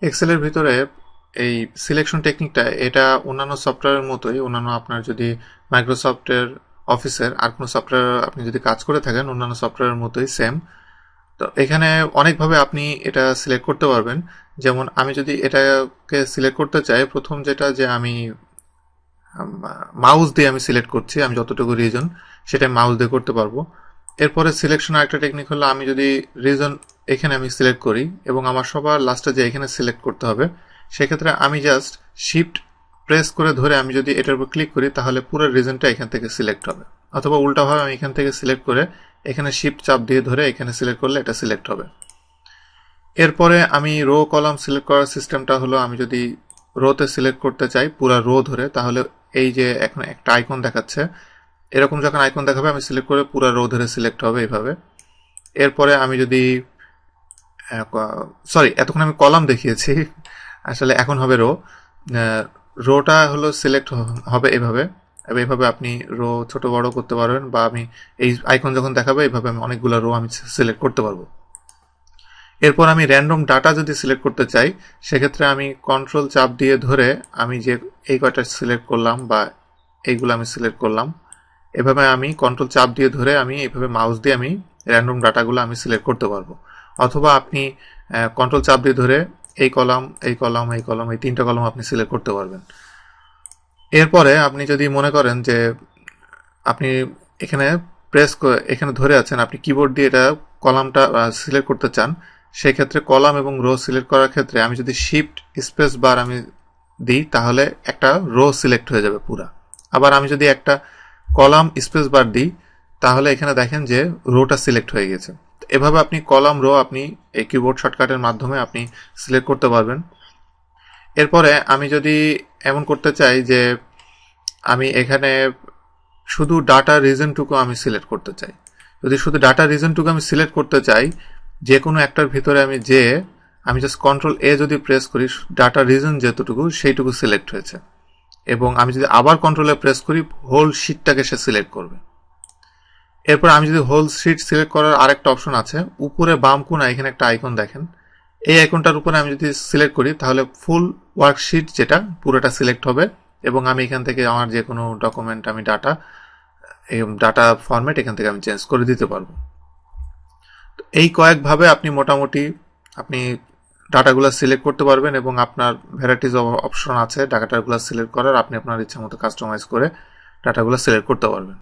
এক্সেলের ভিতরে এই সিলেকশন টেকনিকটা এটা অন্যান্য সফটওয়্যারের মতোই, অন্যান্য আপনার যদি মাইক্রোসফটের অফিসের আর কোনো সফটওয়্যার আপনি যদি কাজ করে থাকেন অন্যান্য সফটওয়্যারের মতোই সেম। তো এখানে অনেকভাবে আপনি এটা সিলেক্ট করতে পারবেন। যেমন আমি যদি এটাকে সিলেক্ট করতে চাই, প্রথম যেটা যে আমি মাউস দিয়ে আমি সিলেক্ট করছি, আমি যতটুকু রিজন সেটা মাউস দিয়ে করতে পারবো। এরপরে সিলেকশন আরেকটা টেকনিক হলো আমি যদি রিজন এখানে আমি সিলেক্ট করি এবং আমার সবার লাস্টে যে এখানে সিলেক্ট করতে হবে, সেক্ষেত্রে আমি জাস্ট শিফট প্রেস করে ধরে আমি যদি এটার উপর ক্লিক করি তাহলে পুরো রিজনটা এখান থেকে সিলেক্ট হবে। অথবা উল্টাভাবে আমি এখান থেকে সিলেক্ট করে এখানে শিফট চাপ দিয়ে ধরে এখানে সিলেক্ট করলে এটা সিলেক্ট হবে। এরপরে আমি রো কলাম সিলেক্ট করার সিস্টেমটা হলো আমি যদি রোতে সিলেক্ট করতে চাই পুরো রো ধরে, তাহলে এই যে এখন একটা আইকন দেখাচ্ছে, এরকম যখন আইকন দেখাবে আমি সিলেক্ট করে পুরো রো ধরে সিলেক্ট হবে এইভাবে। এরপরে আমি যদি সরি, এতক্ষণ আমি কলাম দেখিয়েছি, আসলে এখন হবে রো। রোটা হলো সিলেক্ট হবে এভাবে, এইভাবে আপনি রো ছোট বড় করতে পারবেন, বা আমি এই আইকন যখন দেখাবে এইভাবে আমি অনেকগুলো রো আমি সিলেক্ট করতে পারবো। এরপর আমি র্যান্ডম ডাটা যদি সিলেক্ট করতে চাই, সেক্ষেত্রে আমি কন্ট্রোল চাপ দিয়ে ধরে আমি যে এই কয়টা সিলেক্ট করলাম বা এইগুলো আমি সিলেক্ট করলাম, এভাবে আমি কন্ট্রোল চাপ দিয়ে ধরে আমি এইভাবে মাউস দিয়ে আমি র্যান্ডম ডাটাগুলো আমি সিলেক্ট করতে পারবো। অথবা আপনি কন্ট্রোল চাপ দিয়ে ধরে এই কলাম এই কলাম এই কলাম এই তিনটা কলাম আপনি সিলেক্ট করতে পারবেন। এরপরে আপনি যদি মনে করেন যে আপনি এখানে এখানে ধরে আছেন, আপনি কিবোর্ড দিয়ে এটা কলামটা সিলেক্ট করতে চান, সেক্ষেত্রে কলাম এবং রো সিলেক্ট করার ক্ষেত্রে আমি যদি শিফট স্পেস বার আমি দিই তাহলে একটা রো সিলেক্ট হয়ে যাবে পুরা। আবার আমি যদি একটা কলাম স্পেস বার দিই তাহলে এখানে দেখেন যে রোটা সিলেক্ট হয়ে গেছে। এভাবে আপনি কলাম রো আপনি এই কিবোর্ড শর্টকাটের মাধ্যমে আপনি সিলেক্ট করতে পারবেন। এরপরে আমি যদি এমন করতে চাই যে আমি এখানে শুধু ডাটা রিজনটুকু আমি সিলেক্ট করতে চাই, যদি শুধু ডাটা রিজনটুকু আমি সিলেক্ট করতে চাই, যে কোনো একটার ভিতরে আমি জাস্ট কন্ট্রোল এ যদি প্রেস করি ডাটা রিজন যেতটুকু সেইটুকু সিলেক্ট হয়েছে, এবং আমি যদি আবার কন্ট্রোলে প্রেস করি হোল শিটটাকে সে সিলেক্ট করবে। এরপর আমি যদি হোল শিট সিলেক্ট করার আরেকটা অপশন আছে উপরে বাম কোণা, এখানে একটা আইকন দেখেন, এই আইকনটার উপরে আমি যদি সিলেক্ট করি তাহলে ফুল ওয়ার্কশিট যেটা পুরোটা সিলেক্ট হবে, এবং আমি এখান থেকে আমার যে কোনো ডকুমেন্ট আমি ডাটা ফরম্যাট এখান থেকে আমি চেঞ্জ করে দিতে পারবো। এই কয়েকভাবে আপনি মোটামুটি আপনি ডাটাগুলো সিলেক্ট করতে পারবেন, এবং আপনার ভ্যারাইটিস অফ অপশন আছে ডাটাগুলো সিলেক্ট করার, আপনি আপনার ইচ্ছা মতো কাস্টমাইজ করে ডাটাগুলো সিলেক্ট করতে পারবেন।